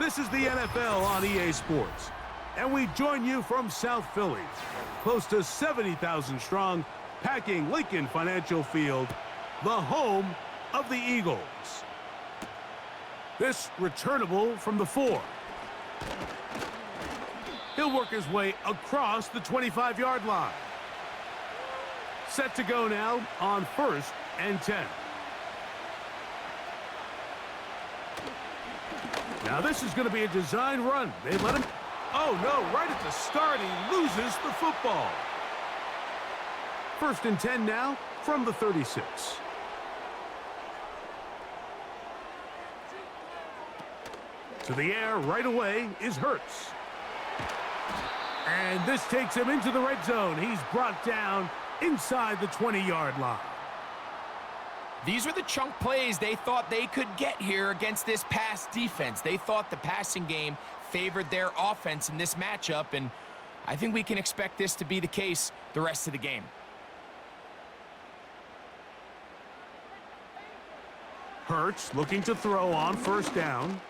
This is the NFL on EA Sports, and we join you from South Philly, close to 70,000 strong, packing Lincoln Financial Field, the home of the Eagles. This returnable from the 4. He'll work his way across the 25-yard line. Set to go now on 1st and 10. Now this is going to be a design run. They let him... Oh, no, right at the start, he loses the football. 1st and 10 now from the 36. To the air right away is Hurts. And this takes him into the red zone. He's brought down inside the 20-yard line. These are the chunk plays they thought they could get here against this pass defense. They thought the passing game favored their offense in this matchup, and I think we can expect this to be the case the rest of the game. Hurts looking to throw on 1st down.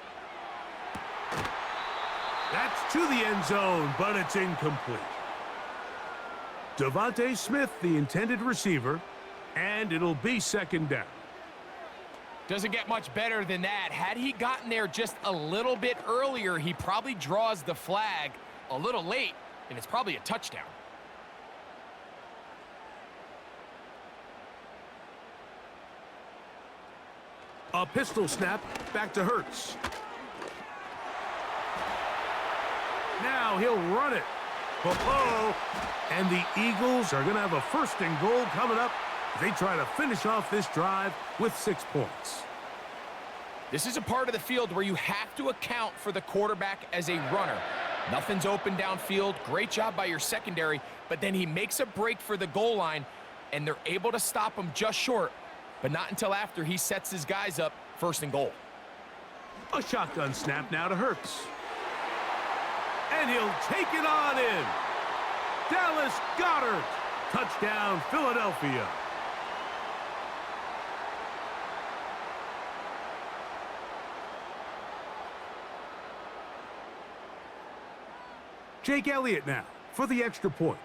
That's to the end zone, but it's incomplete. Devontae Smith, the intended receiver, and it'll be 2nd down. Doesn't get much better than that. Had he gotten there just a little bit earlier, he probably draws the flag a little late, and it's probably a touchdown. A pistol snap back to Hurts. Now he'll run it. Ho-ho! And the Eagles are going to have a 1st and goal coming up. They try to finish off this drive with 6 points. This is a part of the field where you have to account for the quarterback as a runner. Nothing's open downfield. Great job by your secondary, but then he makes a break for the goal line, and they're able to stop him just short, but not until after he sets his guys up 1st and goal. A shotgun snap now to Hurts. And he'll take it on in. Dallas Goedert. Touchdown, Philadelphia. Jake Elliott now for the extra point.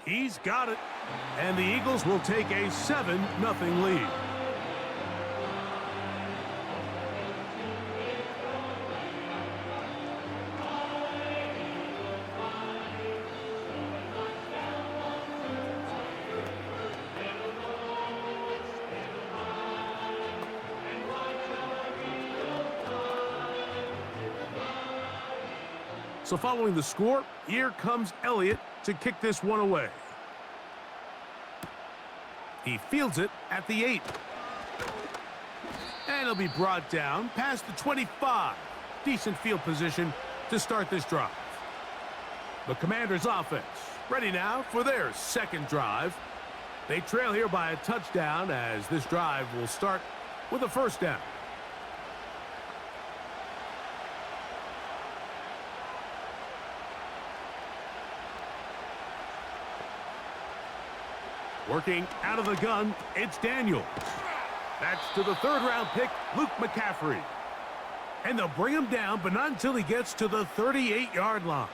He's got it. And the Eagles will take a 7-0 lead. So following the score, here comes Elliott to kick this one away. He fields it at the 8. And he'll be brought down past the 25. Decent field position to start this drive. The Commanders' offense ready now for their 2nd drive. They trail here by a touchdown as this drive will start with a 1st down. Working out of the gun, it's Daniels. That's to the 3rd-round pick, Luke McCaffrey. And they'll bring him down, but not until he gets to the 38-yard line.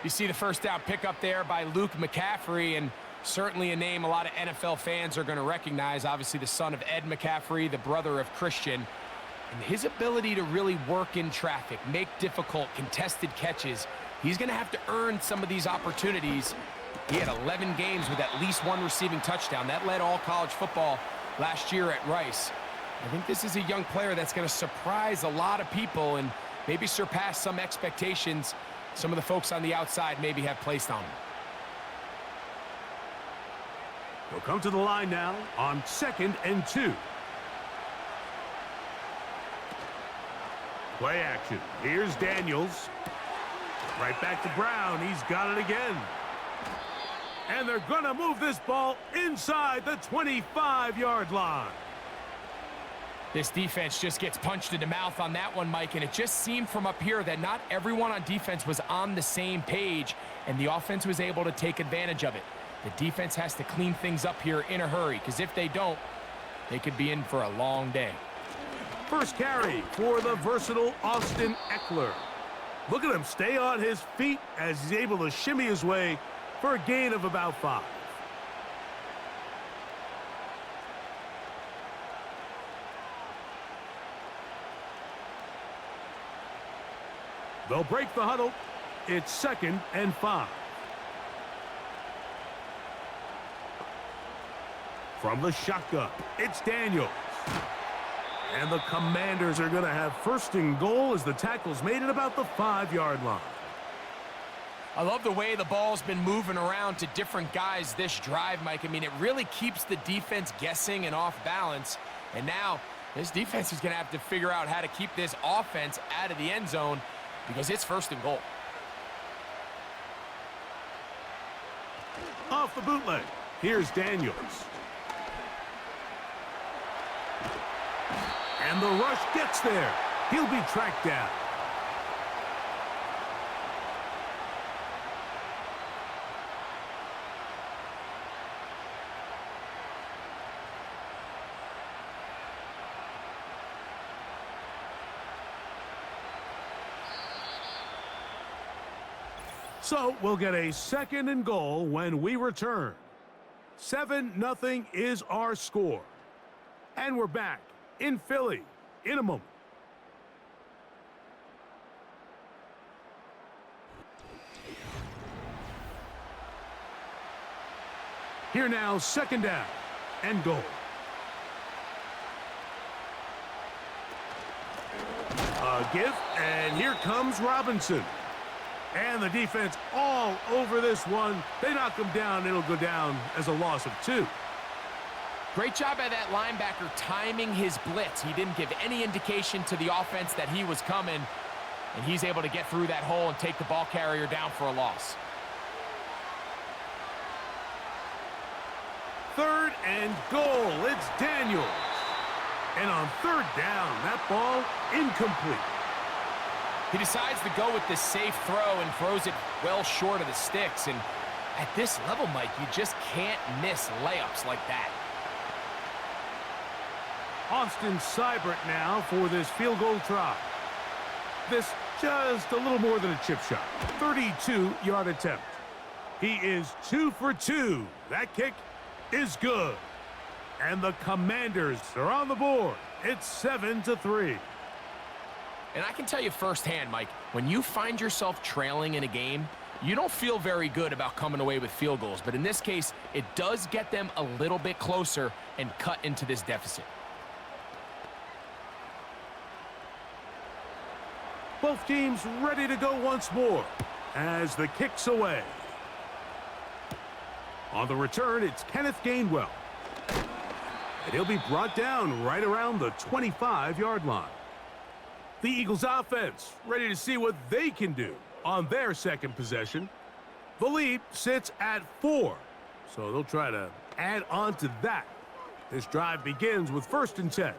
You see the 1st down pickup there by Luke McCaffrey, and certainly a name a lot of NFL fans are going to recognize. Obviously the son of Ed McCaffrey, the brother of Christian. And his ability to really work in traffic, make difficult, contested catches. He's going to have to earn some of these opportunities. He had 11 games with at least 1 receiving touchdown. That led all college football last year at Rice. I think this is a young player that's going to surprise a lot of people and maybe surpass some expectations some of the folks on the outside maybe have placed on him. He'll come to the line now on 2nd and 2. Play action. Here's Daniels. Right back to Brown. He's got it again. And they're going to move this ball inside the 25-yard line. This defense just gets punched in the mouth on that one, Mike, and it just seemed from up here that not everyone on defense was on the same page, and the offense was able to take advantage of it. The defense has to clean things up here in a hurry, because if they don't, they could be in for a long day. First carry for the versatile Austin Eckler. Look at him stay on his feet as he's able to shimmy his way for a gain of about 5. They'll break the huddle. It's 2nd and 5. From the shotgun, it's Daniels. And the Commanders are going to have 1st and goal as the tackle's made at about the 5-yard line. I love the way the ball's been moving around to different guys this drive, Mike. I mean, it really keeps the defense guessing and off balance. And now this defense is going to have to figure out how to keep this offense out of the end zone because it's 1st and goal. Off the bootleg, here's Daniels. And the rush gets there. He'll be tracked down. So we'll get a 2nd and goal when we return. 7-0 is our score. And we're back in Philly in a moment. Here now, 2nd down and goal. A give, and here comes Robinson. And the defense all over this one. They knock him down. It'll go down as a loss of 2. Great job by that linebacker timing his blitz. He didn't give any indication to the offense that he was coming, and he's able to get through that hole and take the ball carrier down for a loss. 3rd and goal. It's Daniels. And on 3rd down, that ball incomplete. He decides to go with this safe throw and throws it well short of the sticks. And at this level, Mike, you just can't miss layups like that. Austin Seibert now for this field goal try. This just a little more than a chip shot. 32-yard attempt. He is 2 for 2. That kick is good. And the Commanders are on the board. It's 7-3. And I can tell you firsthand, Mike, when you find yourself trailing in a game, you don't feel very good about coming away with field goals. But in this case, it does get them a little bit closer and cut into this deficit. Both teams ready to go once more as the kick's away. On the return, it's Kenneth Gainwell. And he'll be brought down right around the 25-yard line. The Eagles offense ready to see what they can do on their 2nd possession. The lead sits at 4, so they'll try to add on to that. This drive begins with 1st and 10.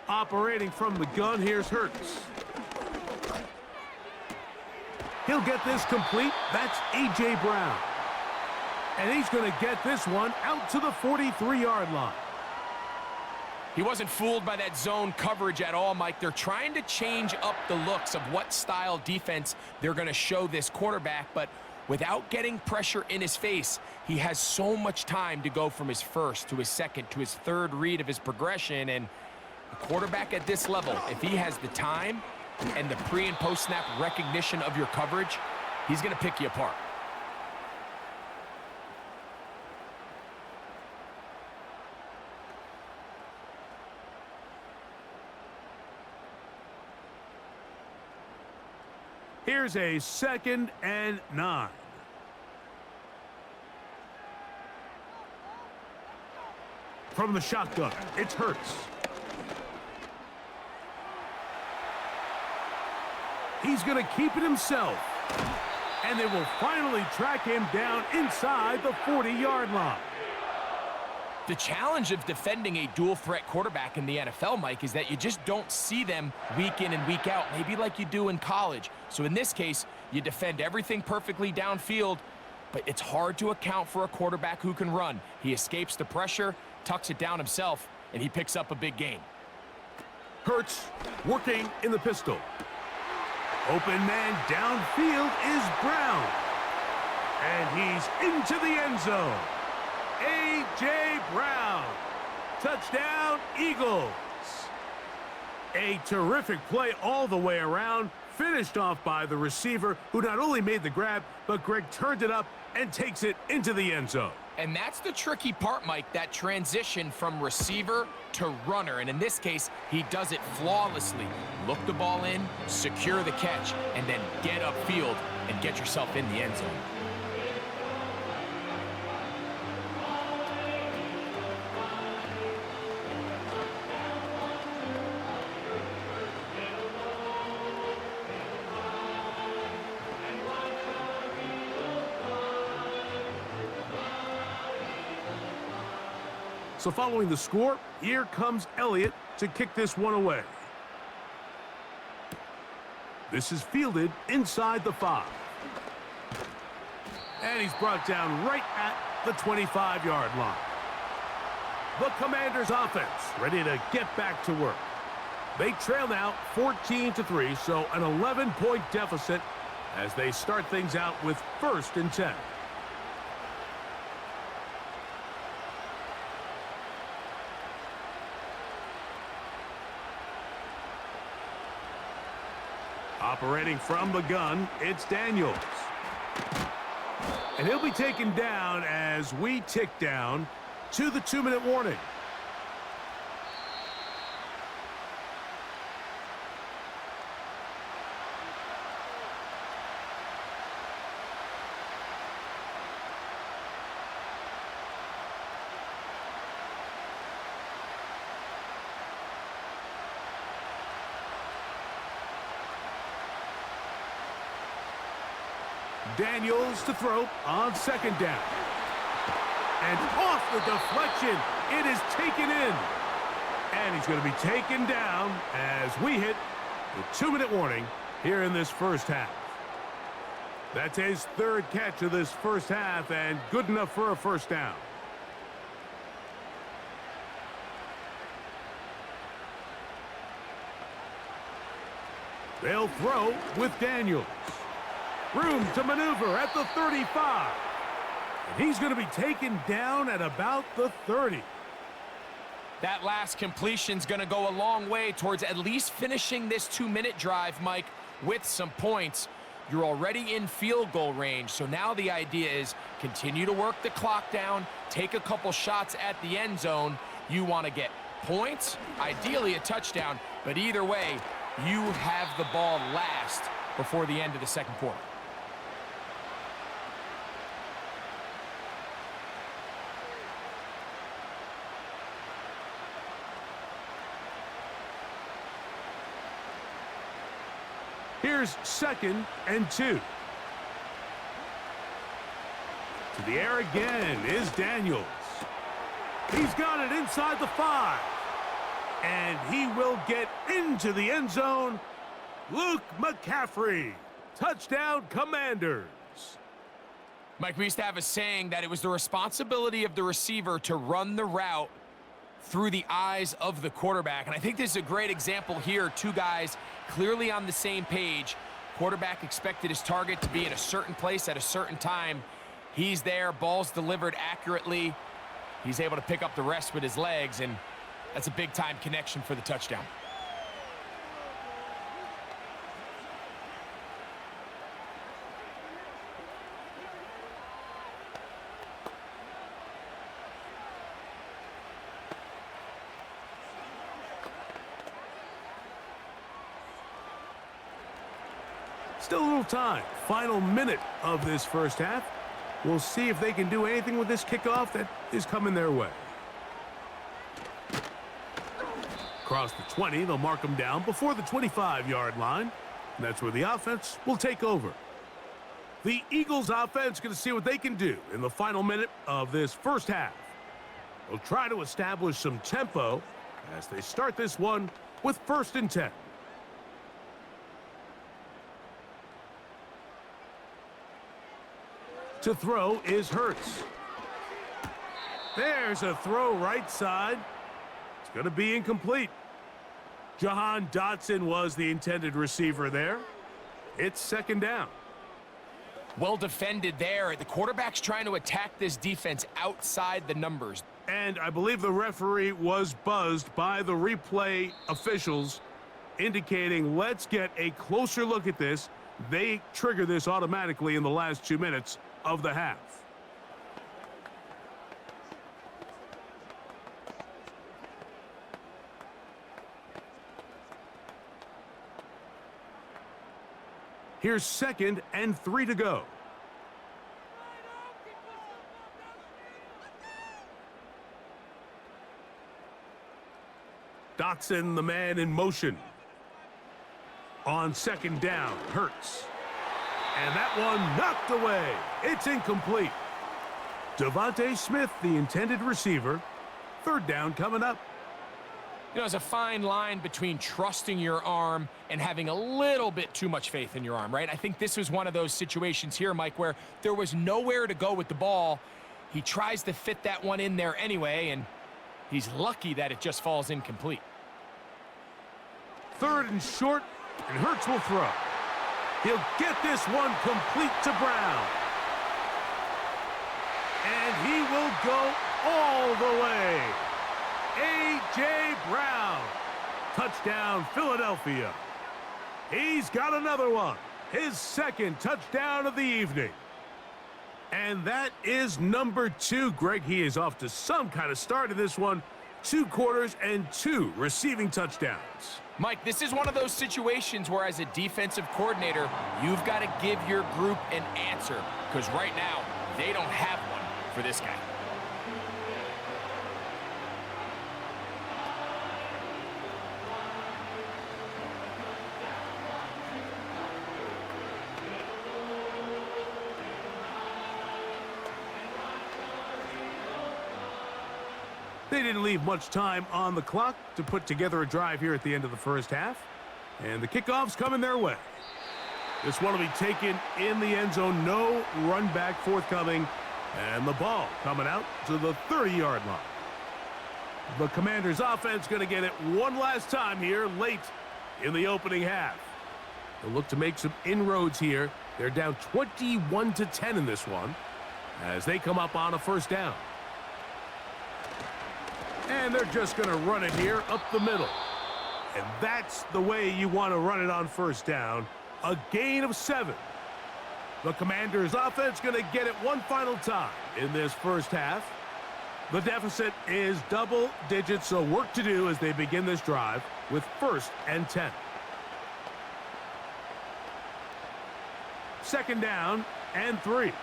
Operating from the gun, here's Hurts. He'll get this complete. That's A.J. Brown. And he's going to get this one out to the 43-yard line. He wasn't fooled by that zone coverage at all, Mike. They're trying to change up the looks of what style defense they're going to show this quarterback, but without getting pressure in his face, he has so much time to go from his 1st to his 2nd to his 3rd read of his progression. And a quarterback at this level, if he has the time and the pre- and post-snap recognition of your coverage, he's going to pick you apart. Here's a 2nd and 9. From the shotgun, it's Hurts. He's going to keep it himself. And they will finally track him down inside the 40-yard line. The challenge of defending a dual-threat quarterback in the NFL, Mike, is that you just don't see them week in and week out, maybe like you do in college. So in this case, you defend everything perfectly downfield, but it's hard to account for a quarterback who can run. He escapes the pressure, tucks it down himself, and he picks up a big gain. Hurts working in the pistol. Open man downfield is Brown. And he's into the end zone. A.J. Brown. Touchdown, Eagles. A terrific play all the way around, finished off by the receiver, who not only made the grab, but Greg turned it up and takes it into the end zone. And that's the tricky part, Mike, that transition from receiver to runner. And in this case, he does it flawlessly. Look the ball in, secure the catch, and then get upfield and get yourself in the end zone. So following the score, here comes Elliott to kick this one away. This is fielded inside the 5. And he's brought down right at the 25-yard line. The Commanders' offense ready to get back to work. They trail now 14-3, so an 11-point deficit as they start things out with 1st and 10. Operating from the gun, it's Daniels. And he'll be taken down as we tick down to the 2-minute warning. Daniels to throw on 2nd down. And off the deflection, it is taken in. And he's going to be taken down as we hit the 2-minute warning here in this first half. That's his 3rd catch of this first half and good enough for a 1st down. They'll throw with Daniels. Room to maneuver at the 35. And he's going to be taken down at about the 30. That last completion's going to go a long way towards at least finishing this 2-minute drive, Mike, with some points. You're already in field goal range, so now the idea is continue to work the clock down, take a couple shots at the end zone. You want to get points, ideally a touchdown, but either way, you have the ball last before the end of the 2nd quarter. Here's 2nd and 2. To the air again is Daniels. He's got it inside the 5. And he will get into the end zone. Luke McCaffrey. Touchdown, Commanders. Mike, we used to have a saying that it was the responsibility of the receiver to run the route through the eyes of the quarterback. And I think this is a great example here. 2 guys clearly on the same page. Quarterback expected his target to be in a certain place at a certain time. He's there, ball's delivered accurately. He's able to pick up the rest with his legs, and that's a big-time connection for the touchdown. Still a little time. Final minute of this first half. We'll see if they can do anything with this kickoff that is coming their way. Across the 20, they'll mark them down before the 25-yard line. And that's where the offense will take over. The Eagles offense going to see what they can do in the final minute of this first half. will try to establish some tempo as they start this one with 1st and 10. To throw is Hurts. There's a throw right side. It's going to be incomplete. Jahan Dotson was the intended receiver there. It's 2nd down. Well defended there. The quarterback's trying to attack this defense outside the numbers. And I believe the referee was buzzed by the replay officials, indicating let's get a closer look at this. They trigger this automatically in the last 2 minutes of the half. Here's 2nd and 3 to go. Dotson, the man in motion. On 2nd down, Hurts. And that one knocked away. It's incomplete. Devontae Smith, the intended receiver. 3rd down coming up. You know, there's a fine line between trusting your arm and having a little bit too much faith in your arm, right? I think this was one of those situations here, Mike, where there was nowhere to go with the ball. He tries to fit that one in there anyway, and he's lucky that it just falls incomplete. 3rd and short, and Hurts will throw. He'll get this one complete to Brown. And he will go all the way. A.J. Brown. Touchdown, Philadelphia. He's got another one. His 2nd touchdown of the evening. And that is number 2. Greg, he is off to some kind of start in this one. 2 quarters and 2 receiving touchdowns. Mike, this is one of those situations where as a defensive coordinator, you've got to give your group an answer, because right now, they don't have one for this guy. They didn't leave much time on the clock to put together a drive here at the end of the 1st half. And the kickoff's coming their way. This one will be taken in the end zone. No run back forthcoming. And the ball coming out to the 30-yard line. The Commanders' offense going to get it one last time here late in the opening half. They'll look to make some inroads here. They're down 21-10 in this one as they come up on a 1st down. And they're just going to run it here up the middle. And that's the way you want to run it on 1st down. A gain of 7. The Commanders' offense going to get it one final time in this 1st half. The deficit is double digits, so work to do as they begin this drive with 1st and 10. 2nd down and 3.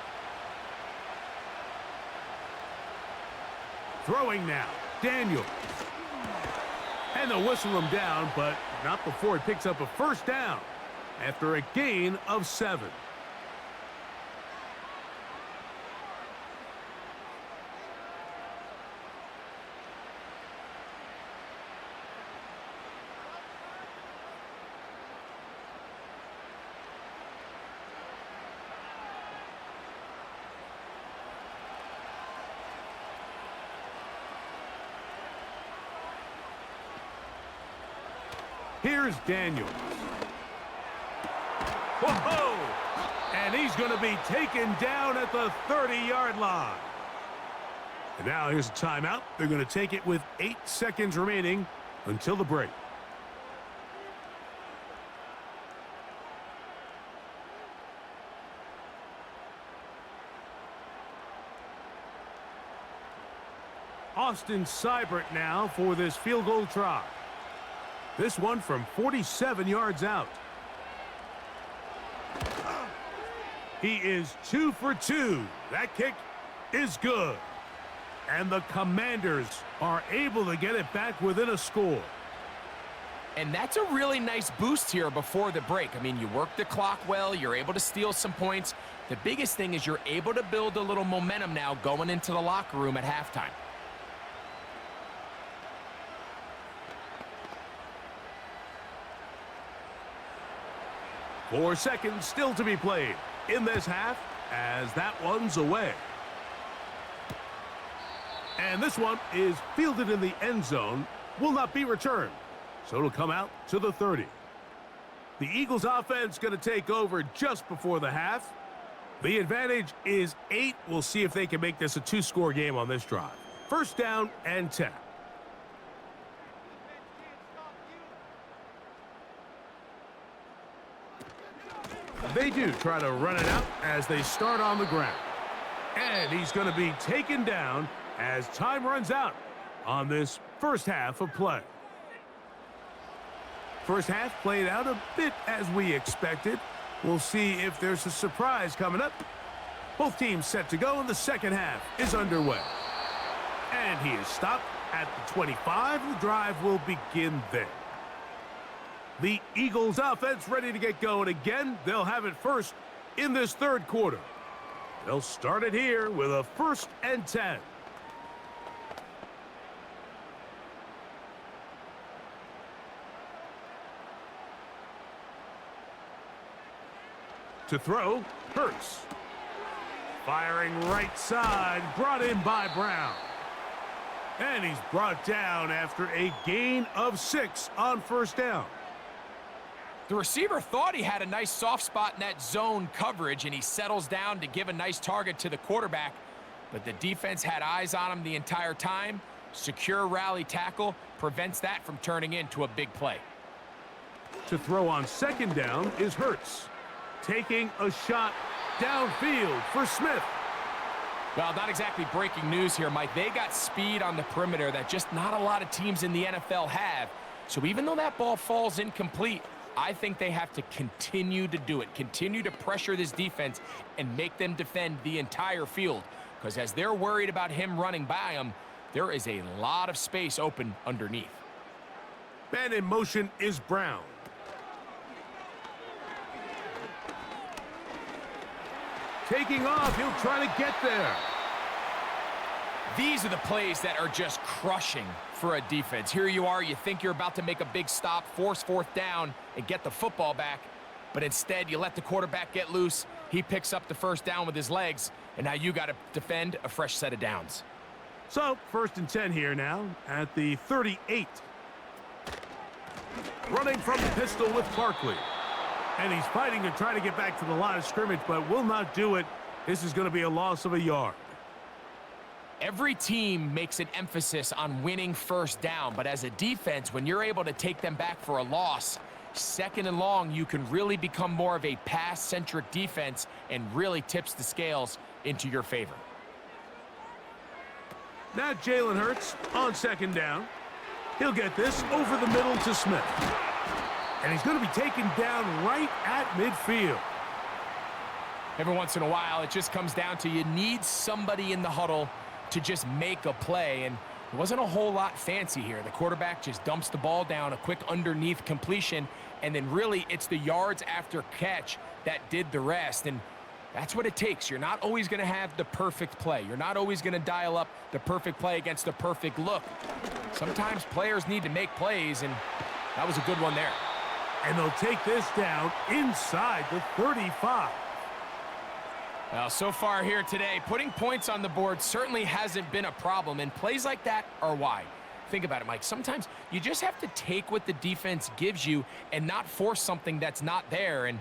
Throwing now. Daniels. And they'll whistle him down, but not before he picks up a 1st down after a gain of 7. Here's Daniels. Whoa! And he's going to be taken down at the 30-yard line. And now here's a timeout. They're going to take it with 8 seconds remaining until the break. Austin Seibert now for this field goal try. This one from 47 yards out. He is 2 for 2. That kick is good. And the Commanders are able to get it back within a score. And that's a really nice boost here before the break. I mean, you work the clock well. You're able to steal some points. The biggest thing is you're able to build a little momentum now going into the locker room at halftime. 4 seconds still to be played in this half as that one's away. And this one is fielded in the end zone, will not be returned. So it'll come out to the 30. The Eagles offense going to take over just before the half. The advantage is 8. We'll see if they can make this a 2-score game on this drive. First down and 10. They do try to run it out as they start on the ground. And he's going to be taken down as time runs out on this first half of play. First half played out a bit as we expected. We'll see if there's a surprise coming up. Both teams set to go, and the second half is underway. And he is stopped at the 25. The drive will begin there. The Eagles offense ready to get going again. They'll have it first in this third quarter. They'll start it here with a 1st and 10. To throw, Hurts. Firing right side, brought in by Brown. And he's brought down after a gain of 6 on first down. The receiver thought he had a nice soft spot in that zone coverage, and he settles down to give a nice target to the quarterback. But the defense had eyes on him the entire time. Secure rally tackle prevents that from turning into a big play. To throw on second down is Hurts. Taking a shot downfield for Smith. Well, not exactly breaking news here, Mike. They got speed on the perimeter that just not a lot of teams in the NFL have. So even though that ball falls incomplete, I think they have to continue to do it. Continue to pressure this defense and make them defend the entire field. Because as they're worried about him running by them, there is a lot of space open underneath. Man in motion is Brown. Taking off, he'll try to get there. These are the plays that are just crushing for a defense. Here you are, you think you're about to make a big stop, force 4th down, and get the football back. But instead, you let the quarterback get loose. He picks up the first down with his legs, and now you got to defend a fresh set of downs. So, 1st and 10 here now at the 38. Running from the pistol with Barkley. And he's fighting to try to get back to the line of scrimmage, but will not do it. This is going to be a loss of a yard. Every team makes an emphasis on winning first down, but as a defense, when you're able to take them back for a loss, 2nd and long, you can really become more of a pass-centric defense and really tips the scales into your favor. Now Jalen Hurts on 2nd down. He'll get this over the middle to Smith. And he's going to be taken down right at midfield. Every once in a while, it just comes down to you need somebody in the huddle to just make a play, and it wasn't a whole lot fancy here. The quarterback just dumps the ball down, a quick underneath completion, and then really it's the yards after catch that did the rest, and that's what it takes. You're not always going to have the perfect play. You're not always going to dial up the perfect play against the perfect look. Sometimes players need to make plays, and that was a good one there. And they'll take this down inside the 35. Well, so far here today, putting points on the board certainly hasn't been a problem, and plays like that are why. Think about it, Mike. Sometimes you just have to take what the defense gives you and not force something that's not there, and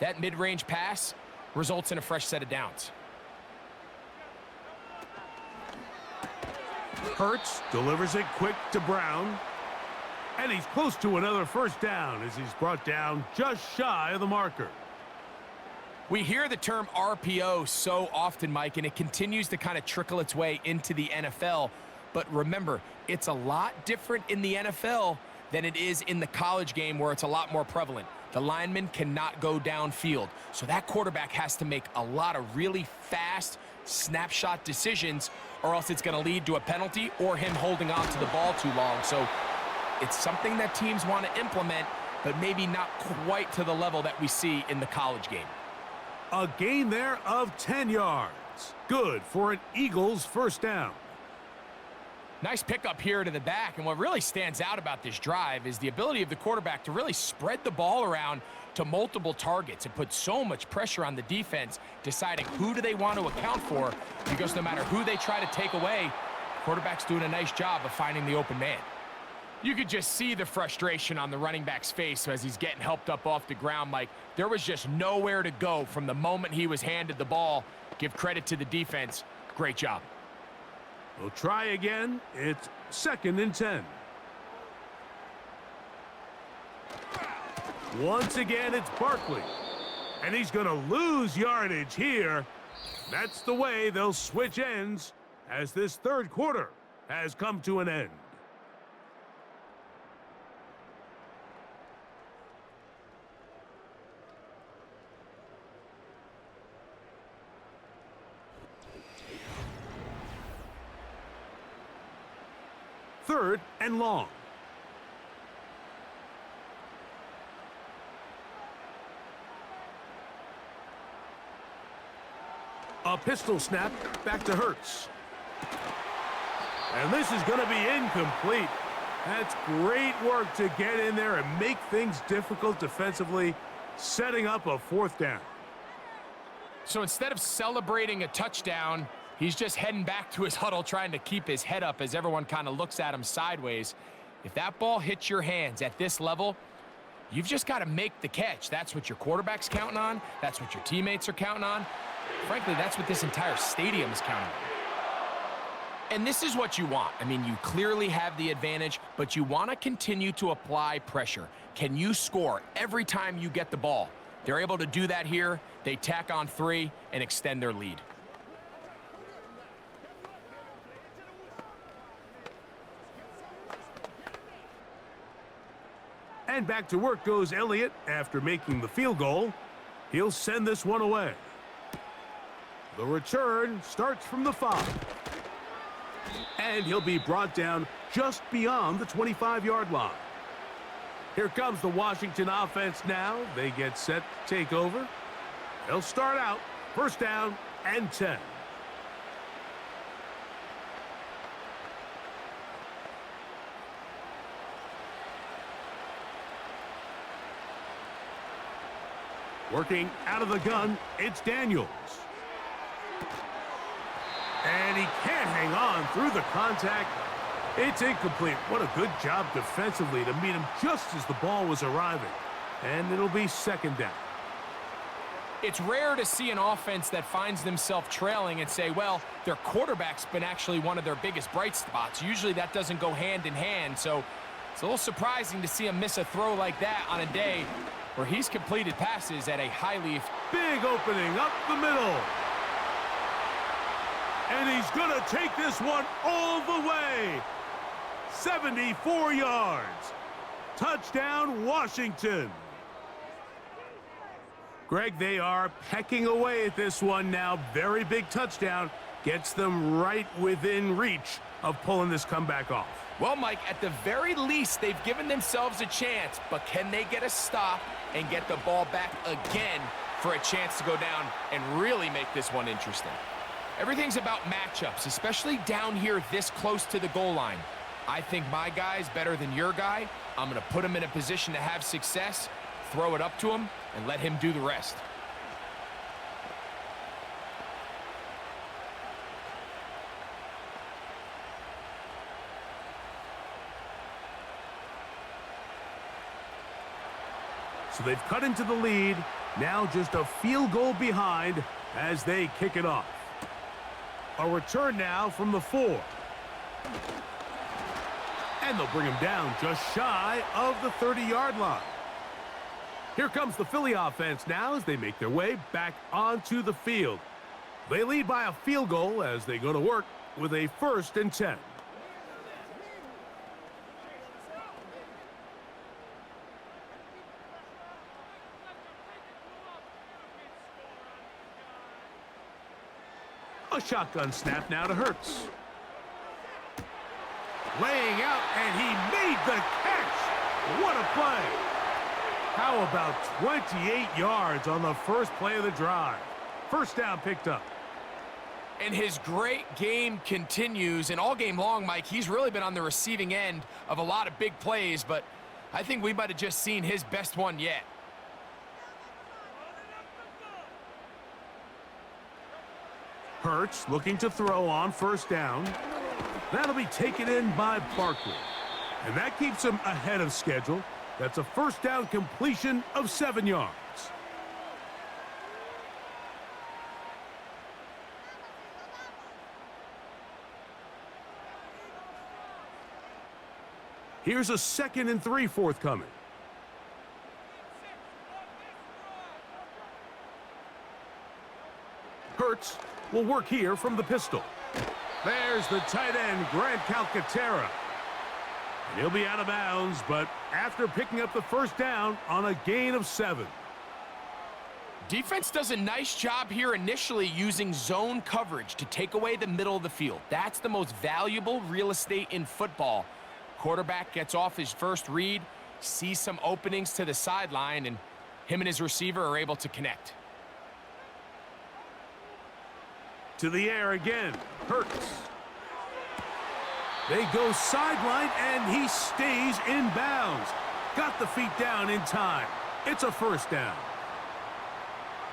that mid-range pass results in a fresh set of downs. Hurts delivers it quick to Brown. And he's close to another first down as he's brought down just shy of the marker. We hear the term RPO so often, Mike, and it continues to kind of trickle its way into the NFL. But remember, it's a lot different in the NFL than it is in the college game where it's a lot more prevalent. The lineman cannot go downfield, so that quarterback has to make a lot of really fast snapshot decisions, or else it's going to lead to a penalty or him holding on to the ball too long. So it's something that teams want to implement, but maybe not quite to the level that we see in the college game. A gain there of 10 yards. Good for an Eagles first down. Nice pickup here to the back, and what really stands out about this drive is the ability of the quarterback to really spread the ball around to multiple targets and put so much pressure on the defense, deciding who do they want to account for, because no matter who they try to take away, quarterback's doing a nice job of finding the open man. You could just see the frustration on the running back's face as he's getting helped up off the ground, Mike. There was just nowhere to go from the moment he was handed the ball. Give credit to the defense. Great job. We'll try again. It's 2nd and 10. Once again, it's Barkley. And he's going to lose yardage here. That's the way they'll switch ends as this third quarter has come to an end. Third and long. A pistol snap back to Hurts. And this is going to be incomplete. That's great work to get in there and make things difficult defensively, setting up a 4th down. So instead of celebrating a touchdown, he's just heading back to his huddle trying to keep his head up as everyone kind of looks at him sideways. If that ball hits your hands at this level, you've just got to make the catch. That's what your quarterback's counting on. That's what your teammates are counting on. Frankly, that's what this entire stadium is counting on. And this is what you want. I mean, you clearly have the advantage, but you want to continue to apply pressure. Can you score every time you get the ball? They're able to do that here. They tack on 3 and extend their lead. And back to work goes Elliott after making the field goal. He'll send this one away. The return starts from the 5. And he'll be brought down just beyond the 25-yard line. Here comes the Washington offense now. They get set to take over. They'll start out 1st down and 10. Working out of the gun, it's Daniels. And he can't hang on through the contact. It's incomplete. What a good job defensively to meet him just as the ball was arriving. And it'll be 2nd down. It's rare to see an offense that finds themselves trailing and say, well, their quarterback's been actually one of their biggest bright spots. Usually that doesn't go hand in hand, so it's a little surprising to see him miss a throw like that on a day where he's completed passes at a highly... Big opening up the middle. And he's going to take this one all the way. 74 yards. Touchdown, Washington. Greg, they are pecking away at this one now. Very big touchdown. Gets them right within reach of pulling this comeback off. Well, Mike, at the very least, they've given themselves a chance, but can they get a stop and get the ball back again for a chance to go down and really make this one interesting? Everything's about matchups, especially down here this close to the goal line. I think my guy's better than your guy. I'm going to put him in a position to have success, throw it up to him, and let him do the rest. So they've cut into the lead. Now just a field goal behind as they kick it off. A return now from the 4. And they'll bring him down just shy of the 30-yard line. Here comes the Philly offense now as they make their way back onto the field. They lead by a field goal as they go to work with a 1st and 10. A shotgun snap now to Hurts. Laying out, and he made the catch. What a play. How about 28 yards on the first play of the drive? 1st down picked up. And his great game continues, and all game long, Mike, he's really been on the receiving end of a lot of big plays, but I think we might have just seen his best one yet. Hurts looking to throw on first down. That'll be taken in by Barkley. And that keeps him ahead of schedule. That's a first down completion of 7 yards. Here's a 2nd and 3 forthcoming. Hurts will work here from the pistol. There's the tight end, Grant Calcaterra. And he'll be out of bounds, but after picking up the first down on a gain of 7. Defense does a nice job here initially using zone coverage to take away the middle of the field. That's the most valuable real estate in football. Quarterback gets off his first read, sees some openings to the sideline, and him and his receiver are able to connect. To the air again, Hurts. They go sideline, and he stays in bounds. Got the feet down in time. It's a first down.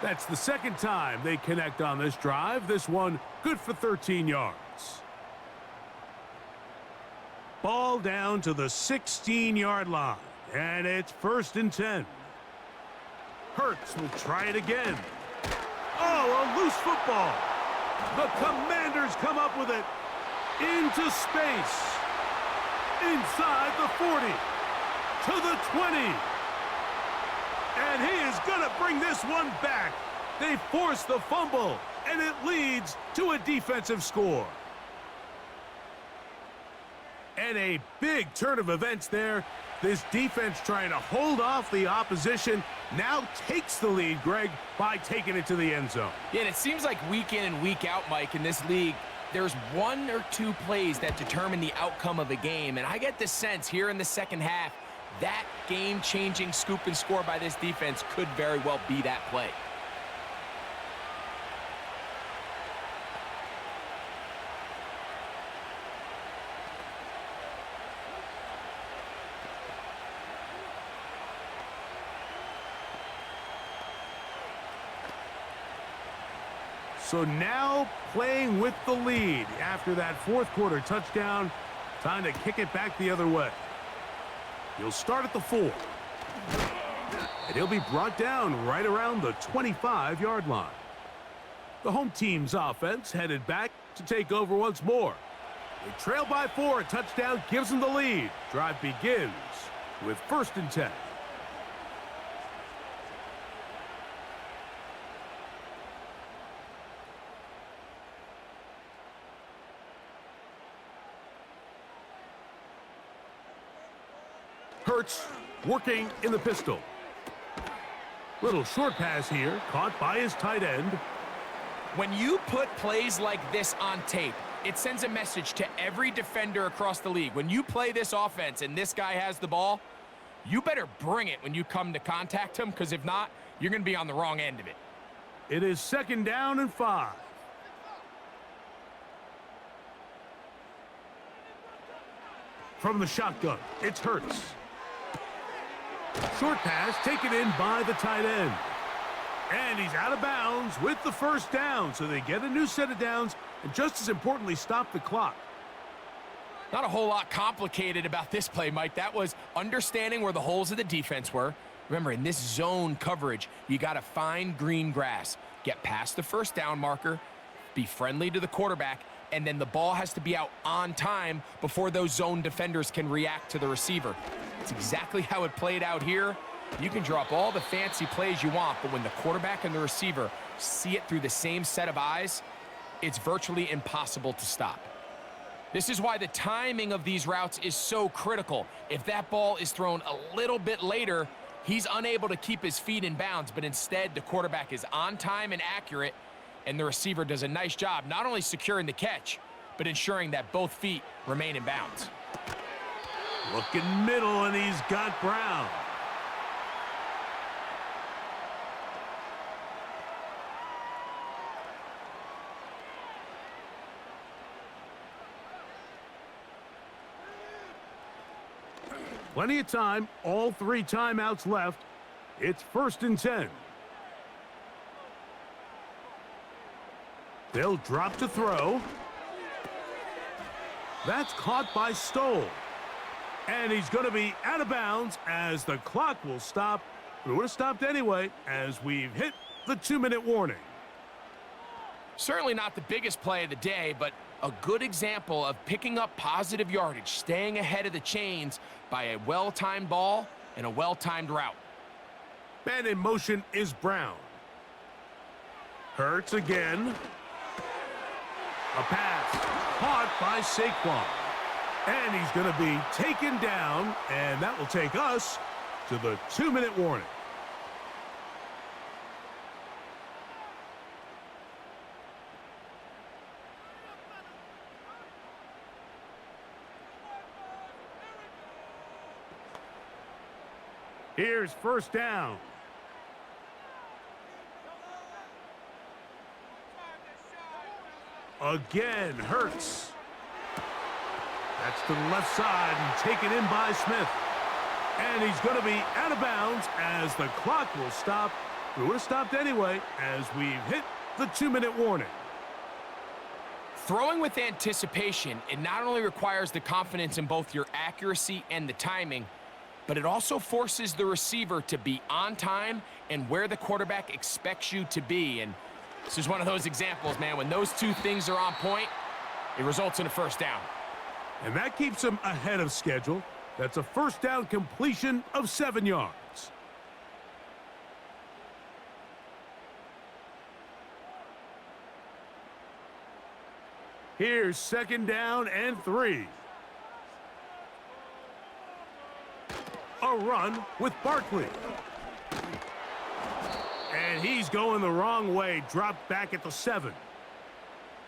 That's the 2nd time they connect on this drive. This one good for 13 yards. Ball down to the 16-yard line, and it's 1st and 10. Hurts will try it again. Oh, a loose football. The Commanders come up with it into space. Inside the 40. To the 20. And he is going to bring this one back. They force the fumble, and it leads to a defensive score. And a big turn of events there. This defense trying to hold off the opposition now takes the lead, Greg, by taking it to the end zone. Yeah, and it seems like week in and week out, Mike, in this league, there's 1 or 2 plays that determine the outcome of a game. And I get the sense here in the second half, that game-changing scoop and score by this defense could very well be that play. So now playing with the lead after that 4th quarter touchdown. Time to kick it back the other way. He'll start at the 4. And he'll be brought down right around the 25-yard line. The home team's offense headed back to take over once more. They trail by 4. A touchdown gives them the lead. Drive begins with 1st and 10. Hurts working in the pistol. Little short pass here, caught by his tight end. When you put plays like this on tape, it sends a message to every defender across the league. When you play this offense and this guy has the ball, you better bring it when you come to contact him, because if not, you're going to be on the wrong end of it. It is 2nd down and 5. From the shotgun, it's Hurts. Short pass taken in by the tight end. And he's out of bounds with the first down, so they get a new set of downs and just as importantly stop the clock. Not a whole lot complicated about this play, Mike. That was understanding where the holes of the defense were. Remember, in this zone coverage, you got to find green grass, get past the first down marker, be friendly to the quarterback, and then the ball has to be out on time before those zone defenders can react to the receiver. It's exactly how it played out here. You can draw up all the fancy plays you want, but when the quarterback and the receiver see it through the same set of eyes, it's virtually impossible to stop. This is why the timing of these routes is so critical. If that ball is thrown a little bit later, he's unable to keep his feet in bounds, but instead the quarterback is on time and accurate, and the receiver does a nice job not only securing the catch, but ensuring that both feet remain in bounds. Looking middle, and he's got Brown. Plenty of time, all 3 timeouts left. It's 1st and 10. They'll drop to throw. That's caught by Stoll. And he's going to be out of bounds as the clock will stop. It would have stopped anyway as we've hit the 2-minute warning. Certainly not the biggest play of the day, but a good example of picking up positive yardage, staying ahead of the chains by a well-timed ball and a well-timed route. Man in motion is Brown. Hurts again. A pass caught by Saquon. And he's going to be taken down, and that will take us to the 2-minute warning. Here's 1st down. Again, Hurts. That's to the left side and taken in by Smith. And he's going to be out of bounds as the clock will stop. It would have stopped anyway as we've hit the 2-minute warning. Throwing with anticipation, it not only requires the confidence in both your accuracy and the timing, but it also forces the receiver to be on time and where the quarterback expects you to be. And this is one of those examples, man. When those 2 things are on point, it results in a 1st down. And that keeps him ahead of schedule. That's a 1st down completion of 7 yards. Here's 2nd down and 3. A run with Barkley. And he's going the wrong way, dropped back at the 7.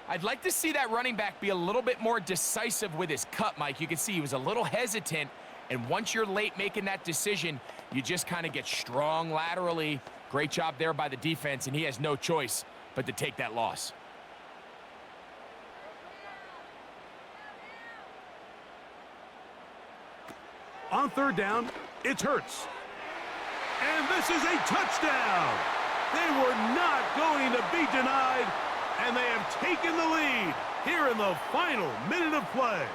I'd like to see that running back be a little bit more decisive with his cut, Mike. You can see he was a little hesitant, and once you're late making that decision, you just kind of get strong laterally. Great job there by the defense, and he has no choice but to take that loss. On 3rd down, it's Hurts. And this is a touchdown. They were not going to be denied, and they have taken the lead here in the final minute of play.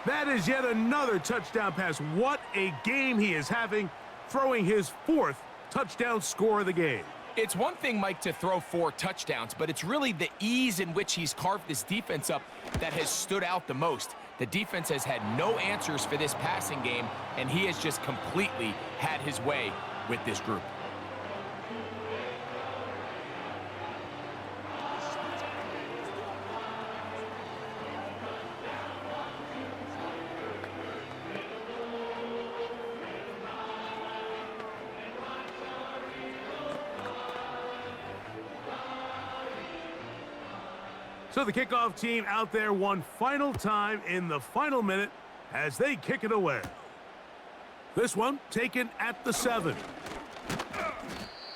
That is yet another touchdown pass. What a game he is having, throwing his 4th touchdown score of the game. It's one thing, Mike, to throw 4 touchdowns, but it's really the ease in which he's carved this defense up that has stood out the most. The defense has had no answers for this passing game, and he has just completely had his way with this group. So the kickoff team out there one final time in the final minute as they kick it away. This one taken at the 7.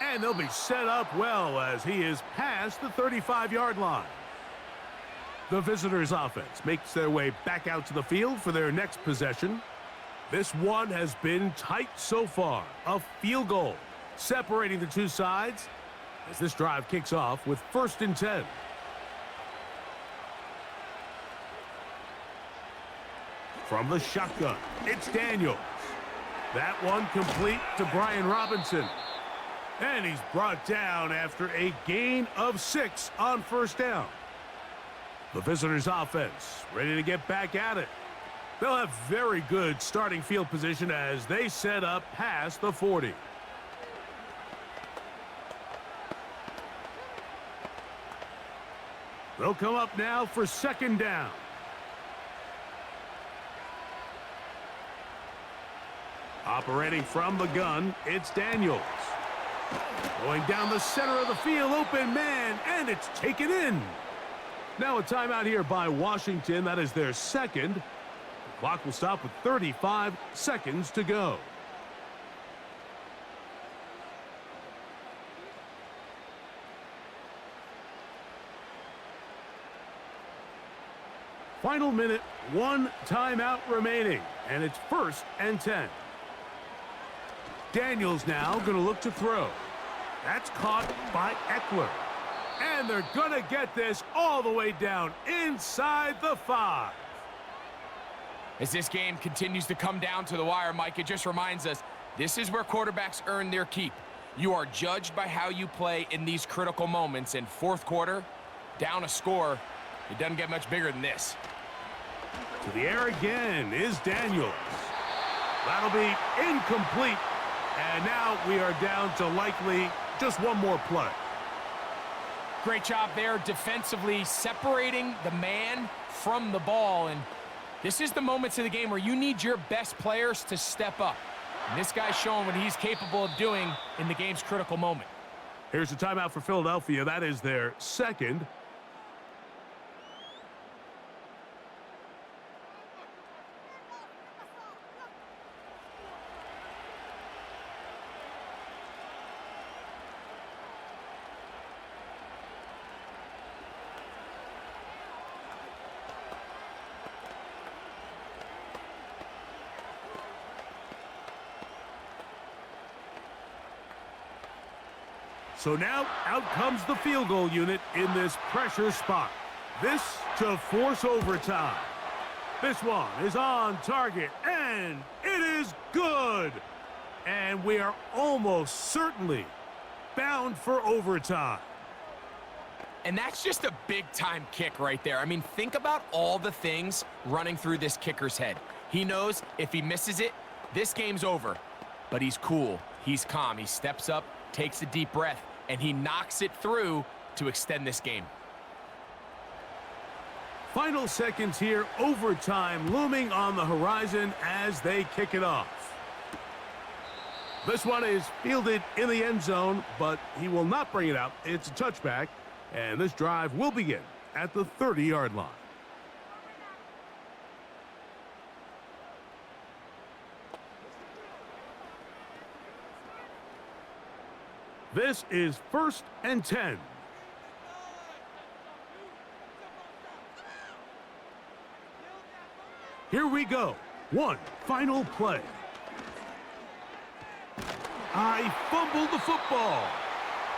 And they'll be set up well as he is past the 35-yard line. The visitors' offense makes their way back out to the field for their next possession. This one has been tight so far. A field goal separating the 2 sides as this drive kicks off with 1st and 10. From the shotgun, it's Daniels. That one complete to Brian Robinson. And he's brought down after a gain of 6 on 1st down. The visitors' offense ready to get back at it. They'll have very good starting field position as they set up past the 40. They'll come up now for 2nd down. Operating from the gun, it's Daniels. Going down the center of the field, open man, and it's taken in. Now a timeout here by Washington. That is their 2nd. The clock will stop with 35 seconds to go. Final minute, 1 timeout remaining, and it's 1st and 10. Daniels now going to look to throw. That's caught by Eckler. And they're going to get this all the way down inside the 5. As this game continues to come down to the wire, Mike, it just reminds us, this is where quarterbacks earn their keep. You are judged by how you play in these critical moments. In fourth quarter, down a score, it doesn't get much bigger than this. To the air again is Daniels. That'll be incomplete. And now we are down to likely just one more play. Great job there defensively, separating the man from the ball. And this is the moments of the game where you need your best players to step up. And this guy's showing what he's capable of doing in the game's critical moment. Here's a timeout for Philadelphia. That is their second. So now out comes the field goal unit in this pressure spot. This to force overtime. This one is on target, and it is good. And we are almost certainly bound for overtime. And that's just a big-time kick right there. I mean, think about all the things running through this kicker's head. He knows if he misses it, this game's over. But he's cool. He's calm. He steps up, takes a deep breath, and he knocks it through to extend this game. Final seconds here, overtime looming on the horizon as they kick it off. This one is fielded in the end zone, but he will not bring it out. It's a touchback, and this drive will begin at the 30-yard line. This is 1st and 10. Here we go. One final play. I fumbled the football.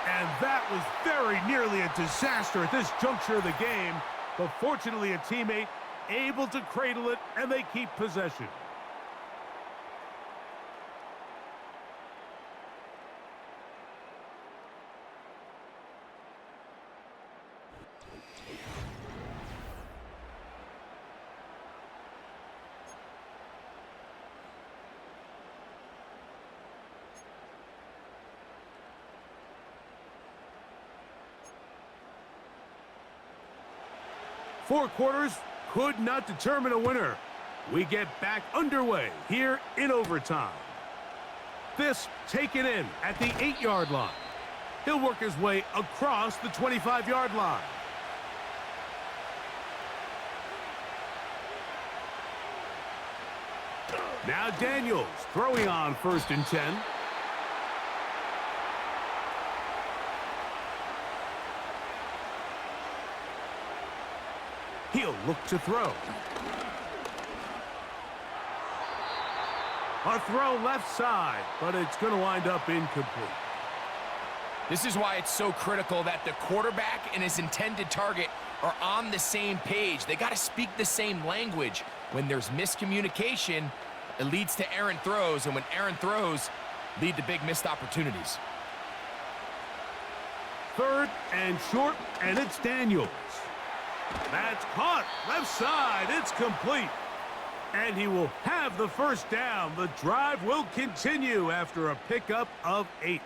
And that was very nearly a disaster at this juncture of the game. But fortunately, a teammate able to cradle it, and they keep possession. Four quarters could not determine a winner. We get back underway here in overtime. This taken in at the 8-yard line. He'll work his way across the 25-yard line. Now Daniels throwing on 1st and 10. He'll look to throw. A throw left side, but it's going to wind up incomplete. This is why it's so critical that the quarterback and his intended target are on the same page. They got to speak the same language. When there's miscommunication, it leads to errant throws, and when errant throws lead to big missed opportunities. 3rd and short, and it's Daniels. That's caught. Left side. It's complete. And he will have the first down. The drive will continue after a pickup of 8.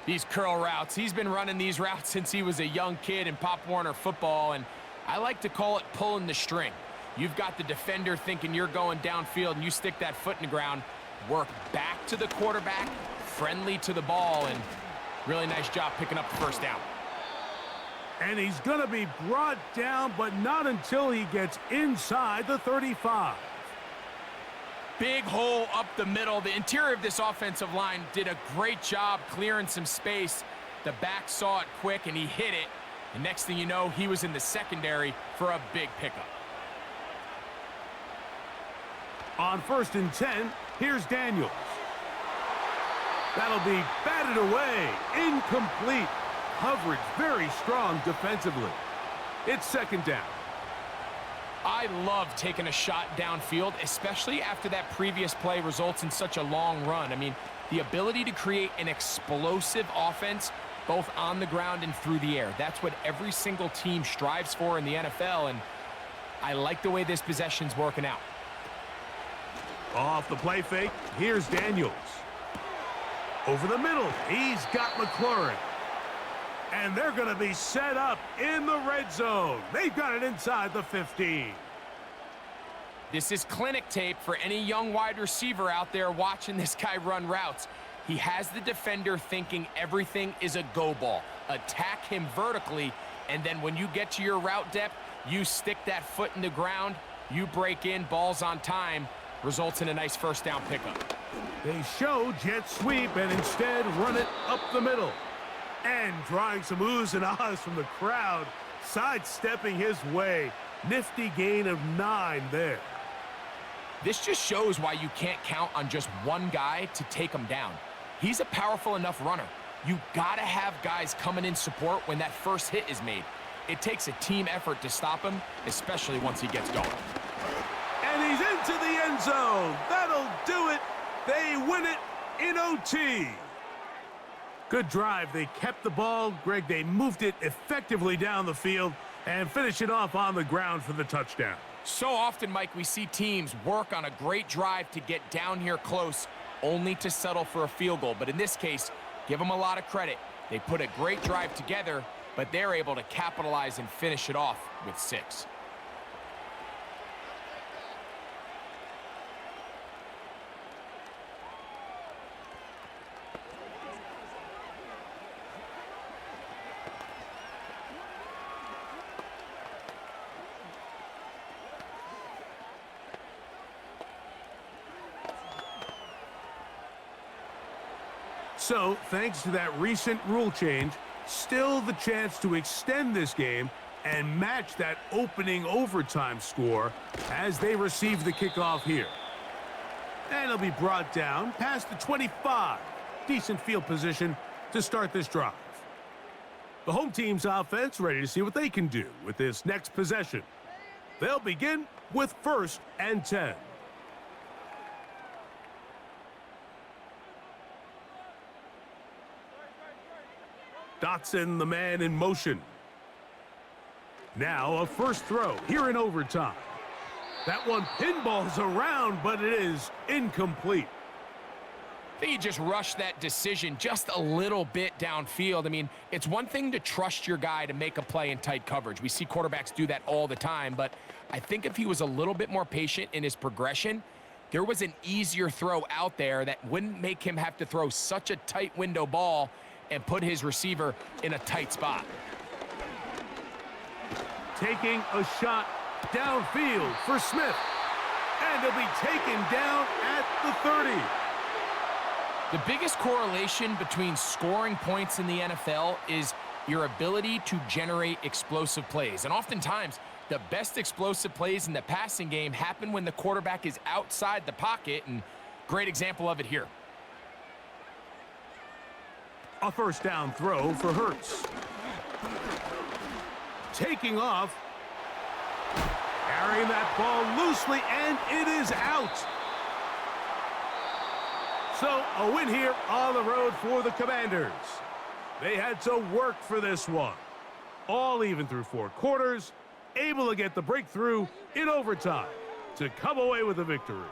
These curl routes, he's been running these routes since he was a young kid in Pop Warner football, and I like to call it pulling the string. You've got the defender thinking you're going downfield, and you stick that foot in the ground, work back to the quarterback, friendly to the ball, and really nice job picking up the first down. And he's going to be brought down, but not until he gets inside the 35. Big hole up the middle. The interior of this offensive line did a great job clearing some space. The back saw it quick, and he hit it. And next thing you know, he was in the secondary for a big pickup. On 1st and 10, here's Daniels. That'll be batted away. Incomplete. Coverage very strong defensively. It's 2nd down. I love taking a shot downfield, especially after that previous play results in such a long run. I mean, the ability to create an explosive offense both on the ground and through the air. That's what every single team strives for in the NFL, and I like the way this possession's working out. Off the play fake, here's Daniels. Over the middle, he's got McLaurin. And they're going to be set up in the red zone. They've got it inside the 15. This is clinic tape for any young wide receiver out there watching this guy run routes. He has the defender thinking everything is a go ball. Attack him vertically, and then when you get to your route depth, you stick that foot in the ground, you break in, balls on time, results in a nice 1st down pickup. They show jet sweep and instead run it up the middle. And drawing some oohs and ahs from the crowd, sidestepping his way. Nifty gain of 9 there. This just shows why you can't count on just one guy to take him down. He's a powerful enough runner. You gotta have guys coming in support when that first hit is made. It takes a team effort to stop him, especially once he gets going. And he's into the end zone. That'll do it. They win it in OT. Good drive. They kept the ball. Greg, they moved it effectively down the field and finish it off on the ground for the touchdown. So often, Mike, we see teams work on a great drive to get down here close, only to settle for a field goal. But in this case, give them a lot of credit. They put a great drive together, but they're able to capitalize and finish it off with 6. So, thanks to that recent rule change, still the chance to extend this game and match that opening overtime score as they receive the kickoff here. And it'll be brought down past the 25. Decent field position to start this drive. The home team's offense ready to see what they can do with this next possession. They'll begin with 1st and 10. Dotson, the man in motion. Now a first throw here in overtime. That one pinballs around, but it is incomplete. I think he just rushed that decision just a little bit downfield. I mean, it's one thing to trust your guy to make a play in tight coverage. We see quarterbacks do that all the time, but I think if he was a little bit more patient in his progression, there was an easier throw out there that wouldn't make him have to throw such a tight window ball and put his receiver in a tight spot. Taking a shot downfield for Smith. And he'll be taken down at the 30. The biggest correlation between scoring points in the NFL is your ability to generate explosive plays. And oftentimes, the best explosive plays in the passing game happen when the quarterback is outside the pocket, and great example of it here. A first down throw for Hurts. Taking off. Carrying that ball loosely, and it is out. So, a win here on the road for the Commanders. They had to work for this one. All even through 4 quarters, able to get the breakthrough in overtime to come away with a victory.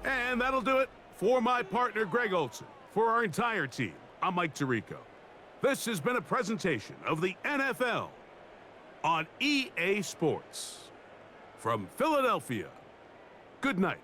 And that'll do it for my partner, Greg Olson. For our entire team, I'm Mike Tirico. This has been a presentation of the NFL on EA Sports. From Philadelphia, good night.